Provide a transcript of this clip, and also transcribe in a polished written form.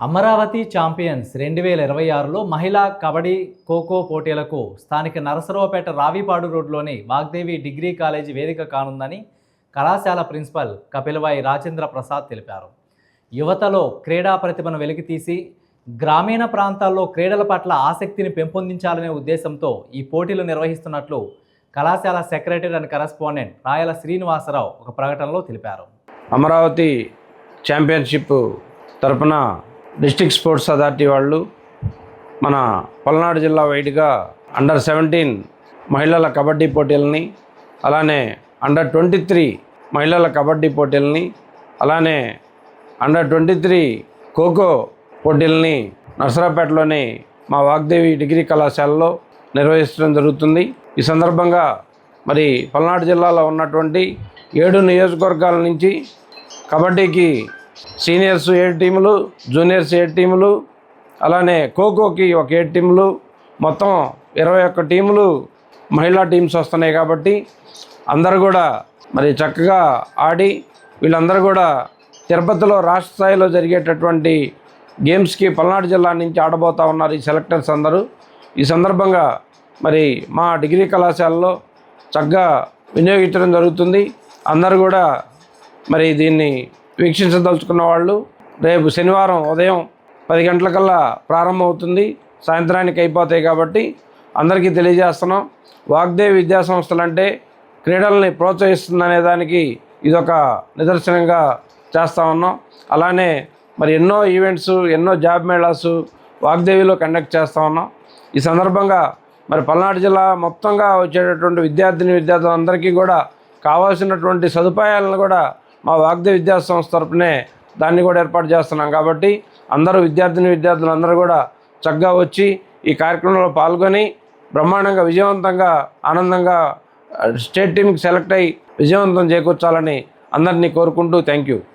Amaravati champions 2026లో మహిళా కబడ్డీ ఖోఖో పోటీలకు స్థానిక నరసరావుపేట రావిపాడు రోడ్లోని వాగ్దేవి డిగ్రీ కాలేజీ వేదిక కానుందని కళాశాల ప్రిన్సిపల్ కపిలవాయి రాజేంద్ర ప్రసాద్ తెలిపారు. యువతలో క్రీడా ప్రతిభను వెలికితీసి గ్రామీణ ప్రాంతాల్లో క్రీడల పట్ల ఆసక్తిని పెంపొందించాలనే ఉద్దేశంతో ఈ పోటీలు నిర్వహిస్తున్నట్లు కళాశాల సెక్రటరీ అండ్ కరెస్పాండెంట్ రాయల శ్రీనివాసరావు ఒక ప్రకటనలో తెలిపారు. అమరావతి ఛాంపియన్షిప్ తరపున డిస్ట్రిక్ట్ స్పోర్ట్స్ అథారిటీ వాళ్ళు మన పల్నాడు జిల్లా వైడ్గా అండర్ 17 మహిళల కబడ్డీ పోటీలని, అలానే అండర్ 23 మహిళల కబడ్డీ పోటీలని, అలానే అండర్ 23 ఖోఖో పోటీలని నర్సరావుపేటలోని మా వాగ్దేవి డిగ్రీ కళాశాలలో నిర్వహించడం జరుగుతుంది. ఈ సందర్భంగా మరి పల్నాడు జిల్లాలో ఉన్నటువంటి 7 నియోజకవర్గాల నుంచి కబడ్డీకి సీనియర్స్ 7 టీములు, జూనియర్స్ 7 టీములు, అలానే ఖోఖోకి ఒక 7 టీములు, మొత్తం 21 టీములు మహిళా టీమ్స్ వస్తున్నాయి. కాబట్టి అందరూ కూడా మరి చక్కగా ఆడి వీళ్ళందరూ కూడా తిరుపతిలో రాష్ట్ర స్థాయిలో జరిగేటటువంటి గేమ్స్కి పల్నాడు జిల్లా నుంచి ఆడబోతూ ఉన్నారు ఈ సెలెక్టర్స్ అందరూ. ఈ సందర్భంగా మరి మా డిగ్రీ కళాశాలలో చక్కగా వినియోగించడం జరుగుతుంది. అందరూ కూడా మరి దీన్ని వీక్షించదలుచుకున్న వాళ్ళు రేపు శనివారం ఉదయం 10 గంటలకల్లా ప్రారంభమవుతుంది, సాయంత్రానికి అయిపోతాయి. కాబట్టి అందరికీ తెలియజేస్తున్నాం, వాగ్దేవి విద్యా సంస్థలు అంటే క్రీడల్ని ప్రోత్సహిస్తుందనే దానికి ఇదొక నిదర్శనంగా చేస్తూ ఉన్నాం. అలానే మరి ఎన్నో ఈవెంట్స్, ఎన్నో జాబ్ మేళాసు వాగ్దేవిలో కండక్ట్ చేస్తూ ఉన్నాం. ఈ సందర్భంగా మరి పల్నాడు జిల్లా మొత్తంగా వచ్చేటటువంటి విద్యార్థులందరికీ కూడా కావాల్సినటువంటి సదుపాయాలను కూడా మా వాగ్దేవి విద్యా సంస్థ తరపునే దాన్ని కూడా ఏర్పాటు చేస్తున్నాం. కాబట్టి అందరూ విద్యార్థులందరూ కూడా చక్కగా వచ్చి ఈ కార్యక్రమంలో పాల్గొని బ్రహ్మాండంగా విజయవంతంగా ఆనందంగా స్టేట్ టీంకి సెలెక్ట్ అయ్యి విజయవంతం చేకూర్చాలని అందరినీ కోరుకుంటూ థ్యాంక్ యూ.